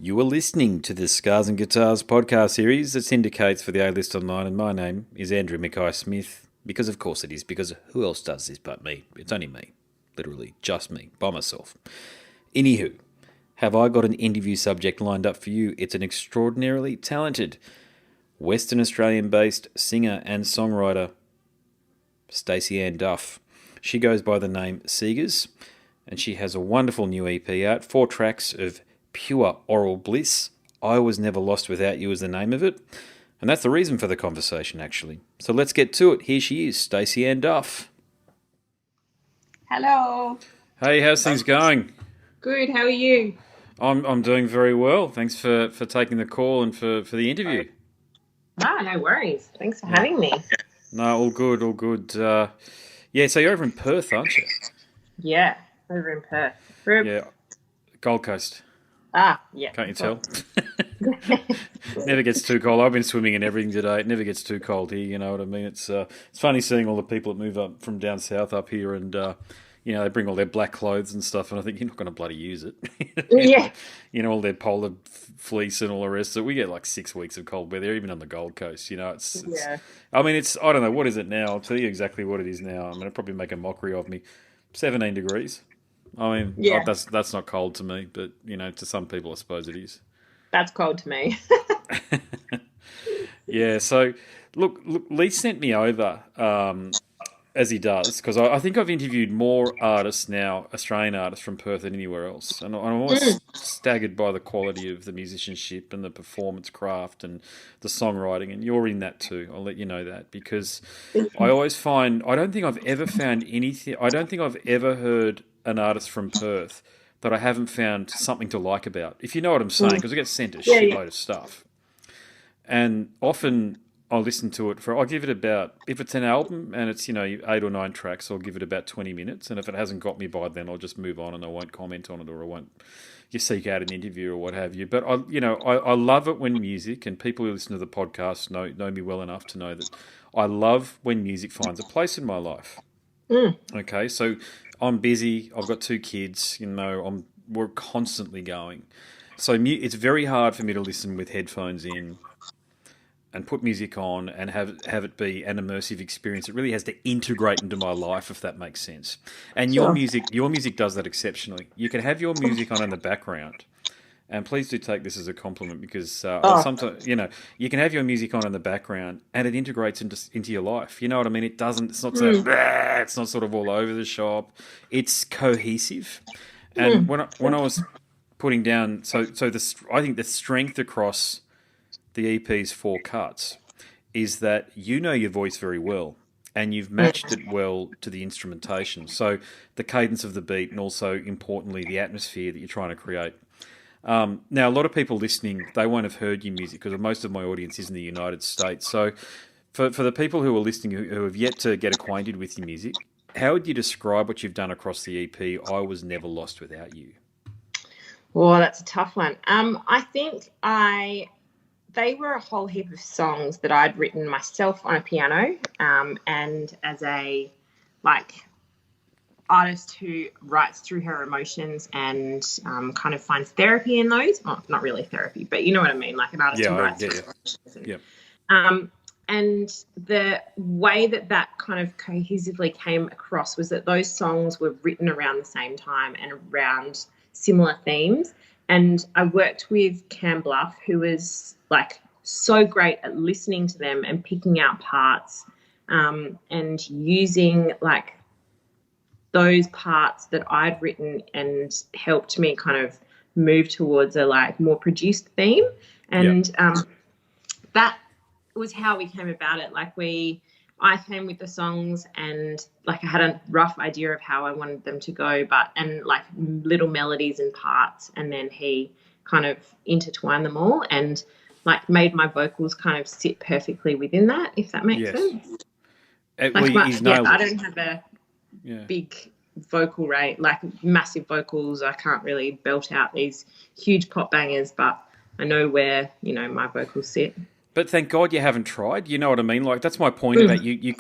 You are listening to the Scars and Guitars podcast series that syndicates for the A-List Online, and my name is Andrew Mackay-Smith, because of course it is, because who else does this but me? It's only me. Literally, just me, by myself. Anywho, have I got an interview subject lined up for you? It's an extraordinarily talented Western Australian-based singer and songwriter, Stacey-Ann Duff. She goes by the name Segers, and she has a wonderful new EP out, 4 tracks of pure oral bliss. I Was Never Lost Without You is the name of it. And that's the reason for the conversation, actually. So let's get to it. Here she is, Stacey-Ann Duff. Hello. Hey, how's things going? Good, how are you? I'm doing very well. Thanks for taking the call and for the interview. No worries. Thanks for having me. No, all good, all good. So you're over in Perth, aren't you? Yeah, over in Perth. Yeah, Gold Coast. Yeah. Can't you tell? Never gets too cold. I've been swimming and everything today. It never gets too cold here, you know what I mean? It's funny seeing all the people that move up from down south up here and, they bring all their black clothes and stuff, and I think you're not going to bloody use it. Yeah. All their polar fleece and all the rest. So we get like 6 weeks of cold weather, even on the Gold Coast, it's Yeah. I mean, I don't know, what is it now? I'll tell you exactly what it is now. I'm going to probably make a mockery of me. 17 degrees. I mean, Yeah. That's not cold to me, but, to some people, I suppose it is. That's cold to me. Yeah, so, look, Lee sent me over, as he does, because I think I've interviewed more artists now, Australian artists from Perth than anywhere else. And I'm always staggered by the quality of the musicianship and the performance craft and the songwriting, and you're in that too. I'll let you know that, because I always find, I don't think I've ever heard an artist from Perth that I haven't found something to like about, if you know what I'm saying, because I get sent a shitload of stuff. And often I'll listen to it I'll give it about, if it's an album and it's, 8 or 9 tracks, I'll give it about 20 minutes. And if it hasn't got me by then, I'll just move on and I won't comment on it, or I won't just seek out an interview or what have you. But I love it when music, and people who listen to the podcast know me well enough to know that I love when music finds a place in my life. Okay, so I'm busy. I've got 2 kids. We're constantly going. So it's very hard for me to listen with headphones in and put music on and have it be an immersive experience. It really has to integrate into my life, if that makes sense. And your music does that exceptionally. You can have your music on in the background, and please do take this as a compliment, because sometimes you can have your music on in the background and it integrates into your life. You know what I mean? It doesn't. It's not it's not sort of all over the shop. It's cohesive. And when I was putting down, I think the strength across the EP's 4 cuts is that you know your voice very well, and you've matched it well to the instrumentation. So the cadence of the beat, and also importantly the atmosphere that you're trying to create. Now, a lot of people listening, they won't have heard your music, because most of my audience is in the United States. So for the people who are listening who have yet to get acquainted with your music, how would you describe what you've done across the EP, I Was Never Lost Without You? Well, that's a tough one. I think they were a whole heap of songs that I'd written myself on a piano, and as a artist who writes through her emotions and kind of finds therapy in those. Well, not really therapy, but you know what I mean, like an artist who writes through her emotions. And the way that kind of cohesively came across was that those songs were written around the same time and around similar themes. And I worked with Cam Bluff, who was so great at listening to them and picking out parts, and using those parts that I'd written, and helped me kind of move towards a more produced theme. And that was how we came about it. I came with the songs, and I had a rough idea of how I wanted them to go, and little melodies and parts, and then he kind of intertwined them all and made my vocals kind of sit perfectly within that, if that makes sense. I don't have a big vocal rate, massive vocals. I can't really belt out these huge pop bangers, but I know where, my vocals sit. But thank God you haven't tried. You know what I mean? That's my point about you.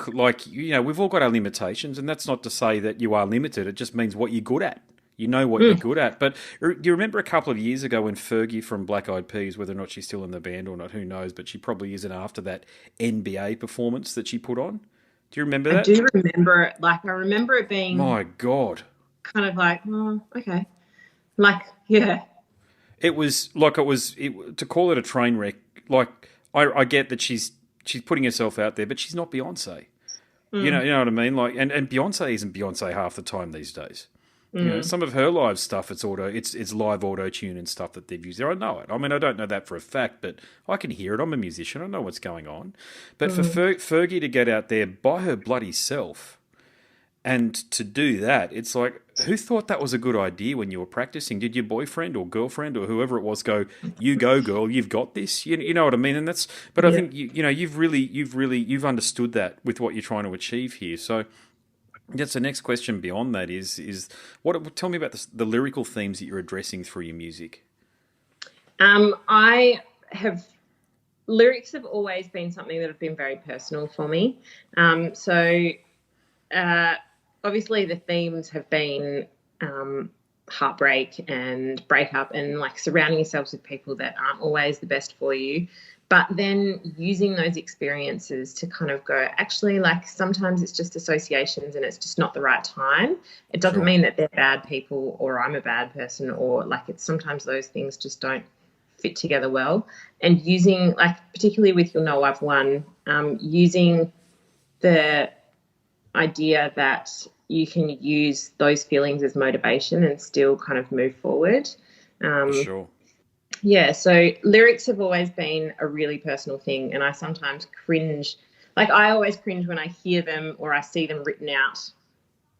We've all got our limitations, and that's not to say that you are limited. It just means what you're good at. You know what you're good at. But do you remember a couple of years ago when Fergie from Black Eyed Peas, whether or not she's still in the band or not, who knows, but she probably isn't after that NBA performance that she put on? Do you remember that? I do remember it. Like, I remember it being... My God. Kind of like, oh, okay. Like, yeah. It was like to call it a train wreck. Like, I get that she's putting herself out there, but she's not Beyonce. You know what I mean? Like, and Beyonce isn't Beyonce half the time these days. You know, some of her live stuff, it's live auto tune and stuff that they've used there. I know it. I mean, I don't know that for a fact, but I can hear it. I'm a musician. I know what's going on. But for Fergie to get out there by her bloody self and to do that, it's like, who thought that was a good idea when you were practicing? Did your boyfriend or girlfriend or whoever it was go, "You go, girl, you've got this"? You know what I mean? And that's. But I think you've understood that with what you're trying to achieve here. So. That's the next question beyond that is what? Tell me about the lyrical themes that you're addressing through your music. Lyrics have always been something that have been very personal for me. Obviously the themes have been heartbreak and breakup and like surrounding yourselves with people that aren't always the best for you. But then using those experiences to kind of go, actually, like sometimes it's just associations and it's just not the right time. It doesn't mean that they're bad people or I'm a bad person or like it's sometimes those things just don't fit together well. And using like, particularly with You'll Know I've Won, using the idea that you can use those feelings as motivation and still kind of move forward. Sure. Yeah, so lyrics have always been a really personal thing, and I sometimes cringe. Like, I always cringe when I hear them or I see them written out,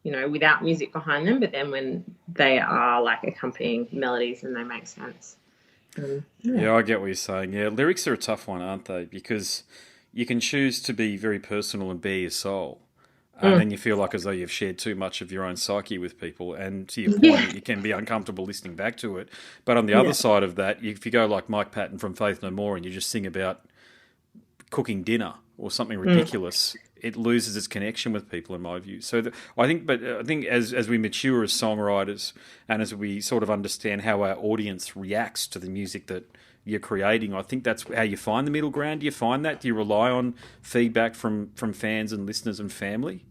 you know, without music behind them, but then when they are, like, accompanying melodies and they make sense. Yeah, I get what you're saying. Yeah, lyrics are a tough one, aren't they? Because you can choose to be very personal and bare your soul, and then you feel like as though you've shared too much of your own psyche with people, and to your point, you can be uncomfortable listening back to it. But on the other side of that, if you go like Mike Patton from Faith No More and you just sing about cooking dinner or something ridiculous, it loses its connection with people, in my view. So I think as we mature as songwriters and as we sort of understand how our audience reacts to the music that you're creating, I think that's how you find the middle ground. Do you find that? Do you rely on feedback from fans and listeners and family?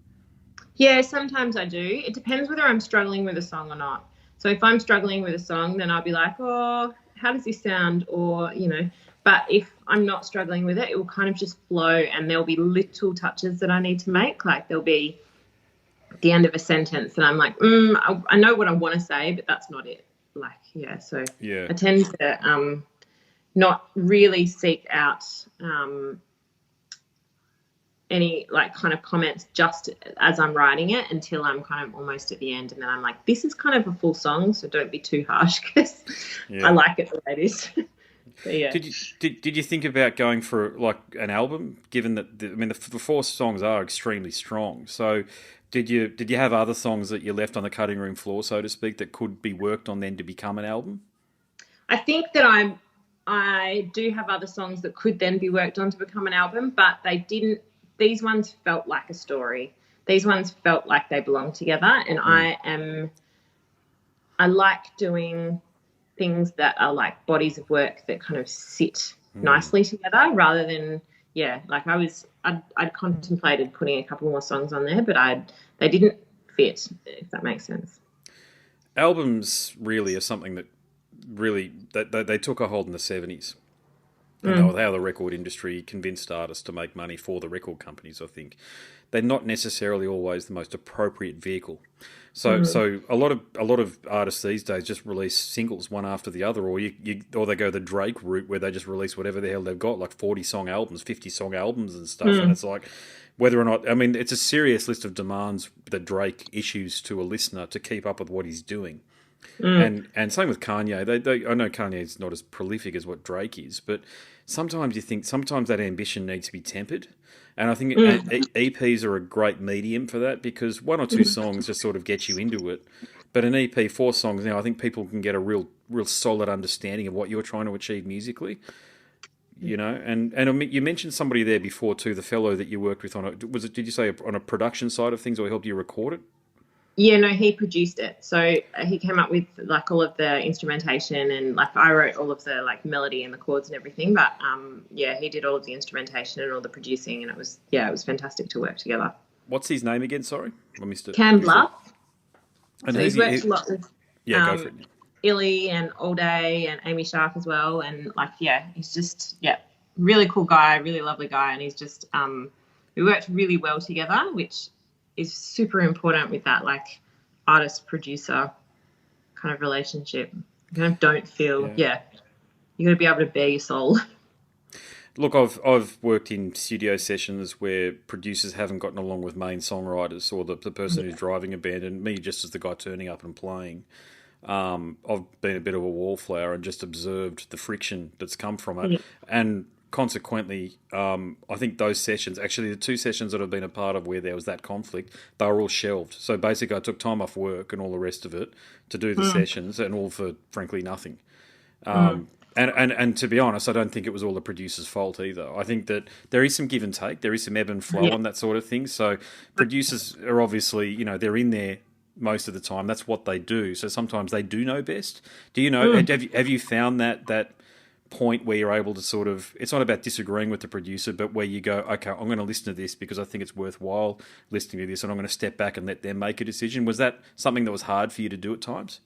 Yeah, sometimes I do. It depends whether I'm struggling with a song or not. So if I'm struggling with a song, then I'll be like, oh, how does this sound? Or, you know, but if I'm not struggling with it, it will kind of just flow and there'll be little touches that I need to make. Like there'll be the end of a sentence and I'm like, I know what I want to say, but that's not it. Like, yeah, so I tend to not really seek out any like kind of comments just as I'm writing it until I'm kind of almost at the end, and then I'm like, this is kind of a full song, so don't be too harsh because I like it the way it is. But yeah. Did you think about going for like an album? Given that the 4 songs are extremely strong, so did you have other songs that you left on the cutting room floor, so to speak, that could be worked on then to become an album? I think that I do have other songs that could then be worked on to become an album, but they didn't. These ones felt like a story. These ones felt like they belong together, and I like doing things that are like bodies of work that kind of sit nicely together rather than, like I'd contemplated putting a couple more songs on there, but they didn't fit, if that makes sense. Albums really are something that really they took a hold in the 70s. And how the record industry convinced artists to make money for the record companies, I think. They're not necessarily always the most appropriate vehicle. So a lot of artists these days just release singles one after the other, or or they go the Drake route where they just release whatever the hell they've got, like 40-song albums, 50-song albums and stuff. And it's like, whether or not, I mean, it's a serious list of demands that Drake issues to a listener to keep up with what he's doing. And same with Kanye. I know Kanye's not as prolific as what Drake is, but sometimes that ambition needs to be tempered. And I think EPs are a great medium for that, because 1 or 2 songs just sort of get you into it. But an EP, 4 songs now, I think people can get a real solid understanding of what you're trying to achieve musically. You know, and you mentioned somebody there before too, the fellow that you worked with on did you say on a production side of things, or helped you record it? Yeah, no, he produced it. So he came up with like all of the instrumentation, and like I wrote all of the like melody and the chords and everything. But yeah, he did all of the instrumentation and all the producing, and it was fantastic to work together. What's his name again? Sorry, I missed it. Cam Bluff. And so he's worked a lot with go for it. Illy and All Day and Amy Sharp as well, and like he's just really cool guy, really lovely guy, and he's just we worked really well together, which is super important with that like artist producer kind of relationship. You kind of don't feel you got to be able to bare your soul. Look, I've worked in studio sessions where producers haven't gotten along with main songwriters or the person who's driving a band, and me just as the guy turning up and playing. I've been a bit of a wallflower and just observed the friction that's come from it, and consequently, I think those sessions, actually the 2 sessions that I've been a part of where there was that conflict, they were all shelved. So basically I took time off work and all the rest of it to do the sessions, and all for, frankly, nothing. And to be honest, I don't think it was all the producer's fault either. I think that there is some give and take, there is some ebb and flow on that sort of thing. So producers are obviously, they're in there most of the time. That's what they do. So sometimes they do know best. Do you know, have you found that point where you're able to sort of, it's not about disagreeing with the producer, but where you go, okay, I'm going to listen to this because I think it's worthwhile listening to this, and I'm going to step back and let them make a decision? Was that something that was hard for you to do at times?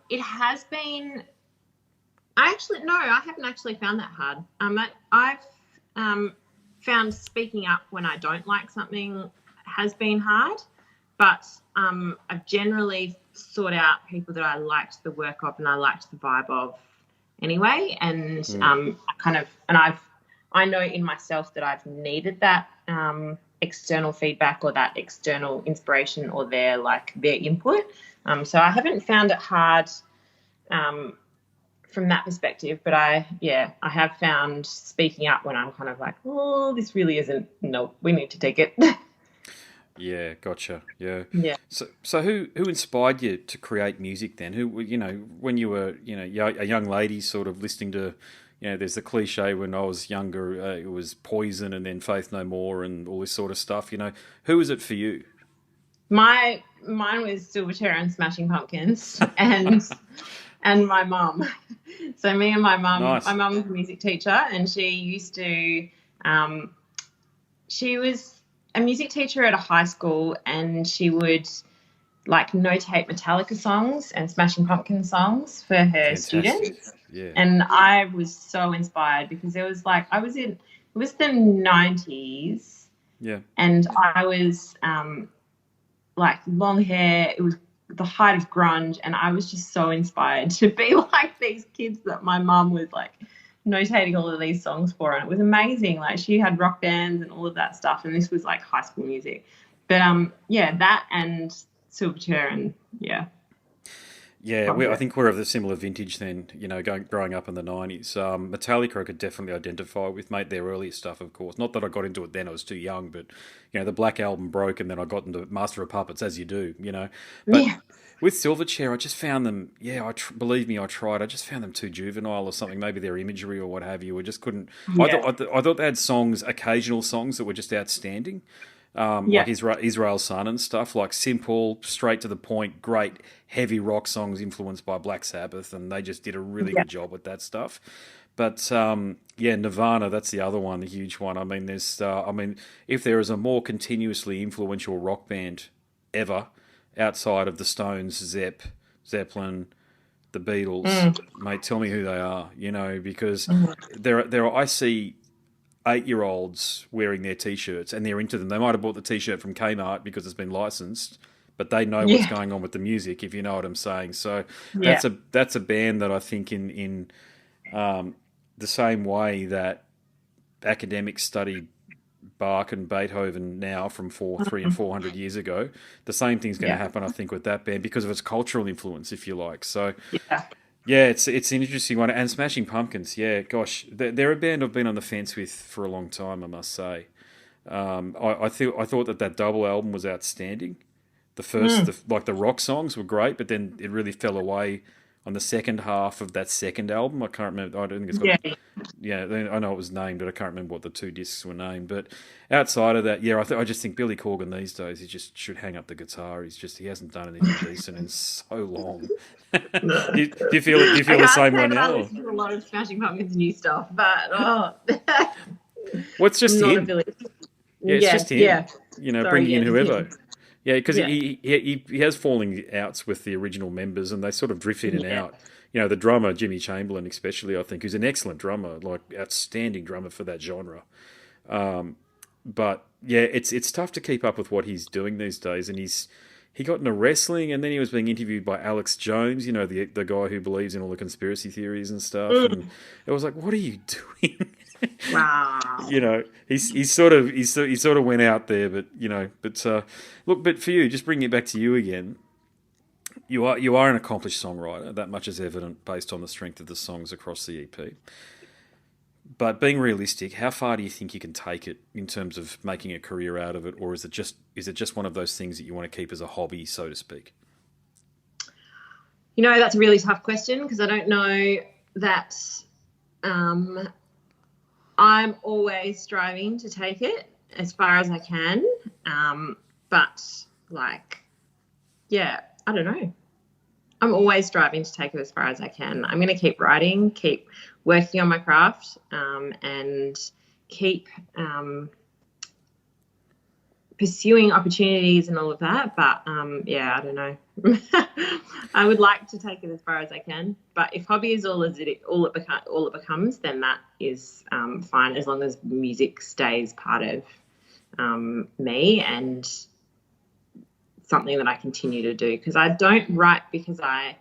It has been. I haven't actually found that hard. I've found speaking up when I don't like something has been hard, but I've generally sought out people that I liked the work of and I liked the vibe of anyway, and I know in myself that I've needed that external feedback or that external inspiration or their input. So I haven't found it hard from that perspective, but I have found speaking up when I'm kind of like, oh, this really isn't. No, we need to take it. Yeah, gotcha. Yeah. Yeah. So who inspired you to create music then? Who, when you were, a young lady sort of listening to, there's the cliche when I was younger, it was Poison and then Faith No More and all this sort of stuff. Who was it for you? Mine was Silverchair and Smashing Pumpkins and my mum. So me and my mum, nice. My mum was a music teacher, and she used to, she was a music teacher at a high school, and she would notate Metallica songs and Smashing Pumpkins songs for her students. Yeah. And I was so inspired because it was it was the 90s. Yeah. And I was long hair. It was the height of grunge, and I was just so inspired to be like these kids that my mum was notating all of these songs for, and it was amazing. She had rock bands and all of that stuff, and this was high school music. But that and Silverchair and I think we're of the similar vintage then, growing up in the 90s. Metallica I could definitely identify with, mate, their earlier stuff, of course. Not that I got into it then, I was too young, but, the Black Album broke and then I got into Master of Puppets, as you do, But with Silverchair, I just found them, believe me, I tried. I just found them too juvenile or something, maybe their imagery or what have you. I just couldn't. Yeah. I thought they had occasional songs that were just outstanding. Like Israel Sun and stuff, simple, straight to the point, great heavy rock songs influenced by Black Sabbath, and they just did a really good job with that stuff. But Nirvana, that's the other one, the huge one. I mean, if there is a more continuously influential rock band ever outside of the Stones, Zeppelin, the Beatles, mate, tell me who they are. Because I see 8-year-olds wearing their T-shirts and they're into them. They might have bought the T-shirt from Kmart because it's been licensed, but they know what's going on with the music, if you know what I'm saying. So that's a band that I think in the same way that academics study Bach and Beethoven now from 300 and 400 years ago, the same thing's going to happen, I think, with that band because of its cultural influence, if you like. So it's an interesting one. And Smashing Pumpkins, gosh, they're a band I've been on the fence with for a long time, I must say. I thought that double album was outstanding. The first, the rock songs were great, but then it really fell away, on the second half of that second album. I can't remember. I don't think it's got. Yeah, I know it was named, but I can't remember what the 2 discs were named. But outside of that, yeah, I just think Billy Corgan these days, he just should hang up the guitar. He hasn't done anything decent in so long. do you feel the same way now? I listen to a lot of Smashing Pumpkins' new stuff, but well, it's just him. Yeah, it's just him. Yeah. Bringing in whoever. Yeah, because he has falling outs with the original members, and they sort of drift in and out. The drummer, Jimmy Chamberlain especially, I think, who's an excellent drummer, like outstanding drummer for that genre. But, yeah, it's tough to keep up with what he's doing these days, and he got into wrestling, and then he was being interviewed by Alex Jones, the guy who believes in all the conspiracy theories and stuff, and it was like, what are you doing? Wow. He sort of went out there, but look, but for you, just bringing it back to you again, you are an accomplished songwriter. That much is evident based on the strength of the songs across the EP. But being realistic, how far do you think you can take it in terms of making a career out of it, or is it just one of those things that you want to keep as a hobby, so to speak? That's a really tough question because I don't know that. I'm always striving to take it as far as I can. But I don't know. I'm always striving to take it as far as I can. I'm going to keep writing, keep working on my craft, and keep pursuing opportunities and all of that. But, I don't know. I would like to take it as far as I can. But if hobby is all it becomes, then that is fine as long as music stays part of me and something that I continue to do. Because I don't write because I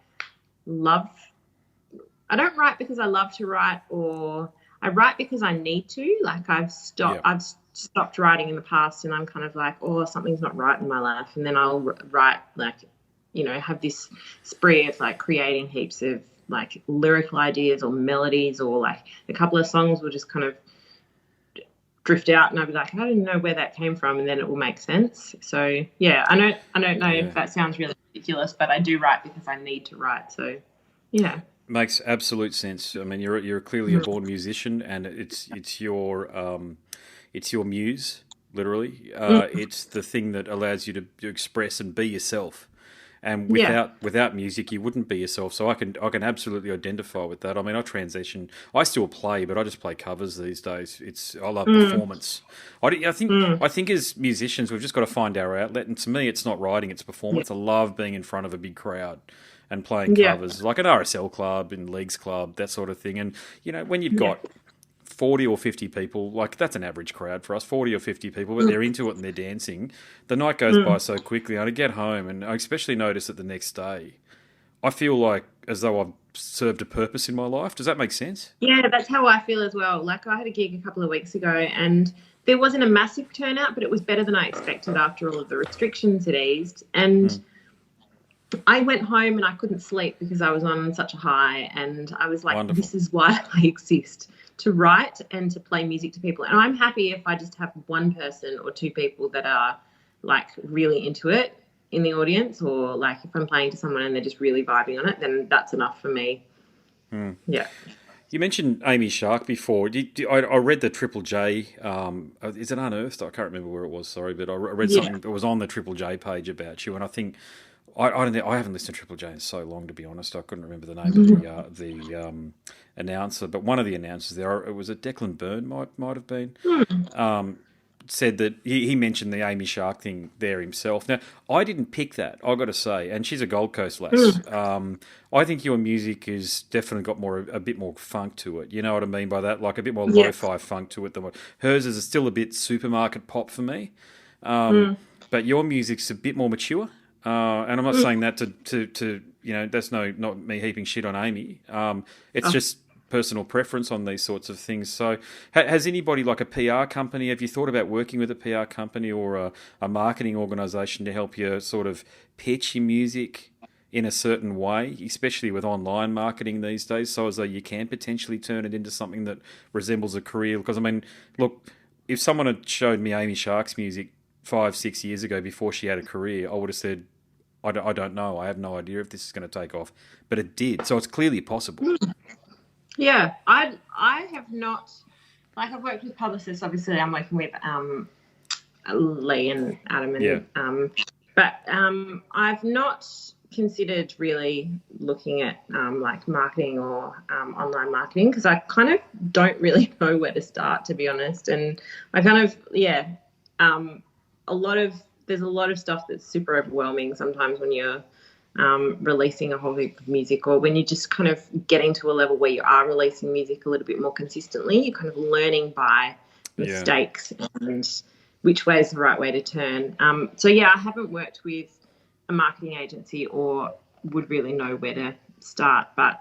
love to write, or I write because I need to. Like I've stopped writing in the past, and I'm kind of like, something's not right in my life, and then I'll write have this spree of creating heaps of lyrical ideas or melodies, or a couple of songs will just kind of drift out, and I'll be like, I don't know where that came from, and then it will make sense. So I don't know if that sounds really ridiculous, but I do write because I need to write. So makes absolute sense. I mean, you're clearly a born musician, and it's your muse, literally. It's the thing that allows you to express and be yourself. And without music, you wouldn't be yourself. So I can absolutely identify with that. I mean, I transition. I still play, but I just play covers these days. I love performance. I think as musicians, we've just got to find our outlet. And to me, it's not writing; it's performance. I love being in front of a big crowd and playing covers, like an RSL club, in Leagues Club, that sort of thing. And when you've got 40 or 50 people, that's an average crowd for us, 40 or 50 people, but they're into it and they're dancing. The night goes by so quickly, and I get home and I especially notice that the next day I feel as though I've served a purpose in my life. Does that make sense? Yeah, that's how I feel as well. I had a gig a couple of weeks ago, and there wasn't a massive turnout, but it was better than I expected after all of the restrictions had eased. And I went home and I couldn't sleep because I was on such a high, and I was like, Wonderful. This is why I exist, to write and to play music to people. And I'm happy if I just have one person or two people that are really into it in the audience, or if I'm playing to someone and they're just really vibing on it, then that's enough for me. Yeah. You mentioned Amy Shark before. I read the Triple J. Is it Unearthed? I can't remember where it was. Sorry, but I read something that was on the Triple J page about you, and I think I haven't listened to Triple J in so long, to be honest. I couldn't remember the name of the announcer, but one of the announcers there, it was Declan Byrne, might have been, said that he mentioned the Amy Shark thing there himself. Now, I didn't pick that, I've got to say, and she's a Gold Coast lass. I think your music has definitely got a bit more funk to it. You know what I mean by that? A bit more lo-fi funk to it than what hers is. Still a bit supermarket pop for me, but your music's a bit more mature. And I'm not saying that to that's not me heaping shit on Amy. It's just personal preference on these sorts of things. So has anybody, a PR company, have you thought about working with a PR company or a marketing organisation to help you sort of pitch your music in a certain way, especially with online marketing these days, so as though you can potentially turn it into something that resembles a career? Because, I mean, look, if someone had showed me Amy Shark's music 5-6 years ago before she had a career, I would have said, I don't know. I have no idea if this is going to take off, but it did. So it's clearly possible. Yeah, I have not, like, I've worked with publicists. Obviously, I'm working with Lee and Adam, and but I've not considered really looking at like marketing or online marketing, because I kind of don't really know where to start, to be honest. And I kind of there's a lot of stuff that's super overwhelming sometimes when you're releasing a whole heap of music, or when you're just kind of getting to a level where you are releasing music a little bit more consistently. You're kind of learning by mistakes and which way is the right way to turn. So I haven't worked with a marketing agency or would really know where to start. But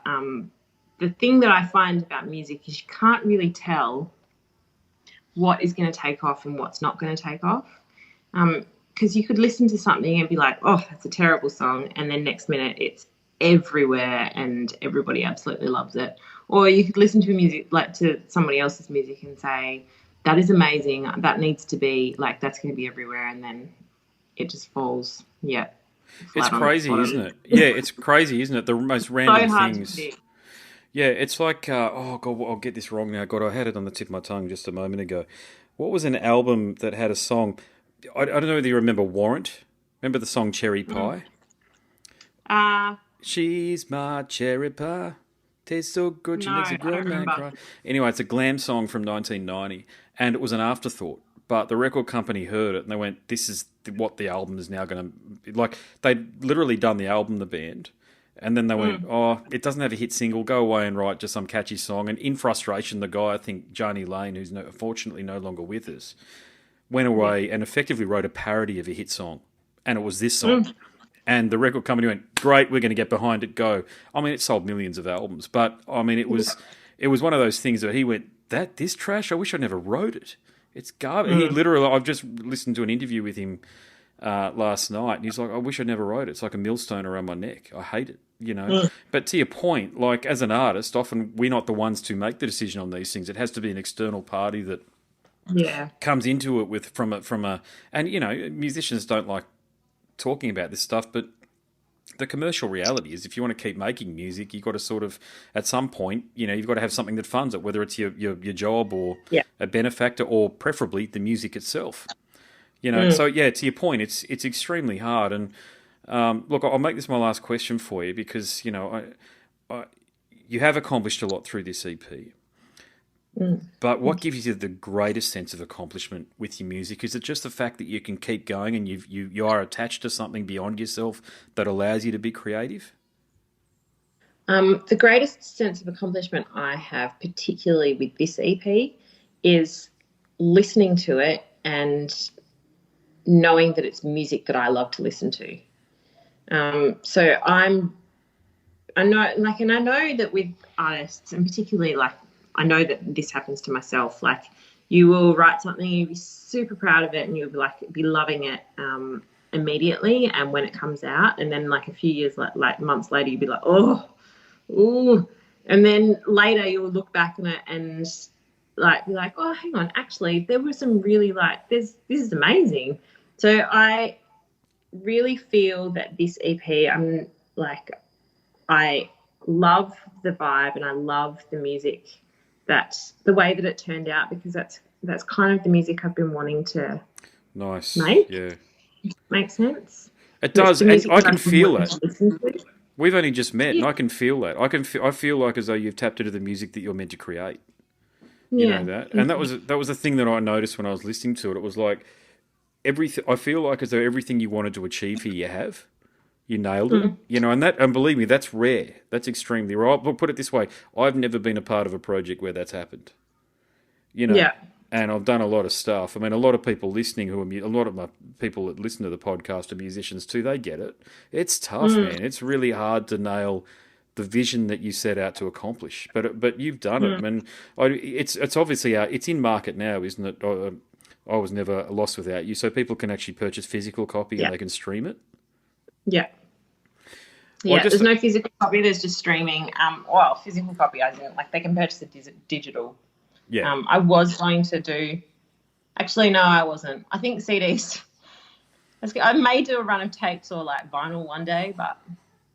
the thing that I find about music is you can't really tell what is going to take off and what's not going to take off. Because you could listen to something and be like, oh, that's a terrible song, and then next minute it's everywhere and everybody absolutely loves it. Or you could listen to music, like to somebody else's music, and say, that is amazing, that needs to be, like, that's going to be everywhere, and then it just falls, It's crazy, isn't it? Yeah, it's crazy, isn't it? The most random things. Yeah, it's like, oh, God, I'll get this wrong now. God, I had it on the tip of my tongue just a moment ago. What was an album that had a song? I don't know whether you remember Warrant. Remember the song Cherry Pie? She's my cherry pie. Tastes so good, she makes a grown man cry. Anyway, it's a glam song from 1990, and it was an afterthought. But the record company heard it, and they went, this is what the album is now going to... Like, they'd literally done the album, the band, and then they went, oh, it doesn't have a hit single, go away and write just some catchy song. And in frustration, the guy, I think, Johnny Lane, who's fortunately no longer with us, went away and effectively wrote a parody of a hit song, and it was this song. And the record company went, great, we're going to get behind it, go. I mean, it sold millions of albums, but, I mean, it was one of those things that he went, this trash, I wish I never wrote it. It's garbage. He literally, I've just listened to an interview with him last night, and he's like, I wish I never wrote it. It's like a millstone around my neck. I hate it, you know. But to your point, like, as an artist, often we're not the ones to make the decision on these things. It has to be an external party that comes into it with from a and, you know, musicians don't like talking about this stuff, but the commercial reality is, if you want to keep making music, you've got to sort of, at some point, you know, you've got to have something that funds it, whether it's your job or a benefactor, or preferably the music itself. You know, so to your point, it's extremely hard. And look, I'll make this my last question for you, because, you know, you have accomplished a lot through this EP. But what gives you the greatest sense of accomplishment with your music? Is it just the fact that you can keep going and you are attached to something beyond yourself that allows you to be creative? The greatest sense of accomplishment I have, particularly with this EP, is listening to it and knowing that it's music that I love to listen to. So I know that with artists, and particularly, like, I know that this happens to myself. Like, you will write something, you'll be super proud of it, and you'll be loving it immediately. And when it comes out, and then like a few years, like months later, you'll be like, ooh. And then later you'll look back on it and like be like, oh, hang on, actually, there were some really, like, this is amazing. So I really feel that this EP, I love the vibe and I love the music. That's the way that it turned out, because that's kind of the music I've been wanting to make. Yeah. Makes sense? It does, and I can feel that. We've only just met, and I can feel that. I feel like as though you've tapped into the music that you're meant to create. You know that? And that was the thing that I noticed when I was listening to it. It was like I feel like as though everything you wanted to achieve here, you have. You nailed it, you know, and believe me, that's rare. That's extremely rare. I'll put it this way: I've never been a part of a project where that's happened. You know, and I've done a lot of stuff. I mean, a lot of people listening a lot of my people that listen to the podcast are musicians too. They get it. It's tough, man. It's really hard to nail the vision that you set out to accomplish. But you've done it, and it's obviously it's in market now, isn't it? I was never lost without you, so people can actually purchase physical copy and they can stream it. Yeah. Well, there's no physical copy, there's just streaming. Physical copy, I didn't, like, they can purchase it digital. Yeah. I was going to do, actually, no, I wasn't. I think CDs, That's good. I may do a run of tapes or like vinyl one day, but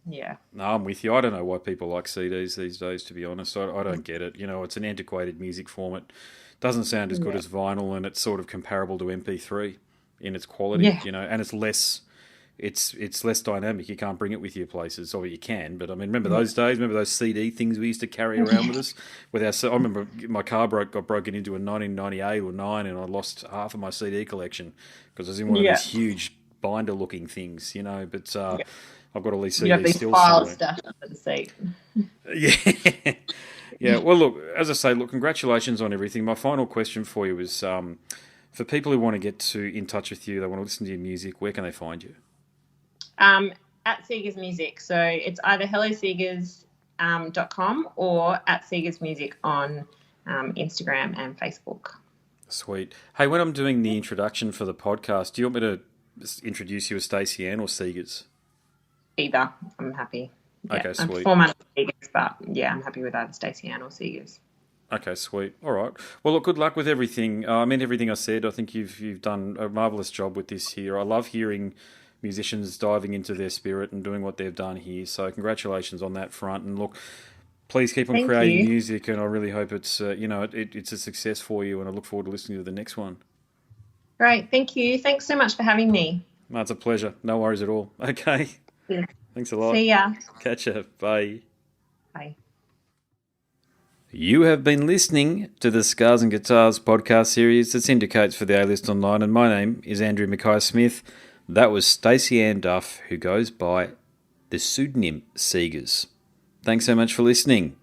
yeah. No, I'm with you. I don't know why people like CDs these days, to be honest. I don't get it. You know, it's an antiquated music form. It doesn't sound as good as vinyl, and it's sort of comparable to MP3 in its quality, you know, and it's less dynamic. You can't bring it with you places, or you can, but I mean, remember those days? Remember those CD things we used to carry around with us? I remember my car got broken into in 1998 or 9, and I lost half of my CD collection because I was in one of these huge binder-looking things, you know, but... I've got all these CDs you have these still files stuffed under the seat. Yeah. Yeah. Well, look, as I say, congratulations on everything. My final question for you is, for people who want to get in touch with you, they want to listen to your music, where can they find you? At Segers Music. So it's either hellosegers.com or at Segers Music on Instagram and Facebook. Sweet. Hey, when I'm doing the introduction for the podcast, do you want me to introduce you as Stacey-Ann or Segers? Either. I'm happy. Yeah. Okay, sweet. I'm 4 months Segers, but yeah, I'm happy with either Stacey-Ann or Segers. Okay, sweet. All right. Well, look, good luck with everything. I mean, everything I said, I think you've done a marvellous job with this here. I love hearing musicians diving into their spirit and doing what they've done here. So congratulations on that front. And look, please keep on creating music, and I really hope it's it's a success for you, and I look forward to listening to the next one. Great. Thank you. Thanks so much for having me. No, it's a pleasure. No worries at all. Okay. Yeah. Thanks a lot. See ya. Catch ya. Bye. Bye. You have been listening to the Scars and Guitars podcast series that syndicates for the A-List Online, and my name is Andrew Mackay-Smith. That was Stacey-Ann Duff, who goes by the pseudonym Segers. Thanks so much for listening.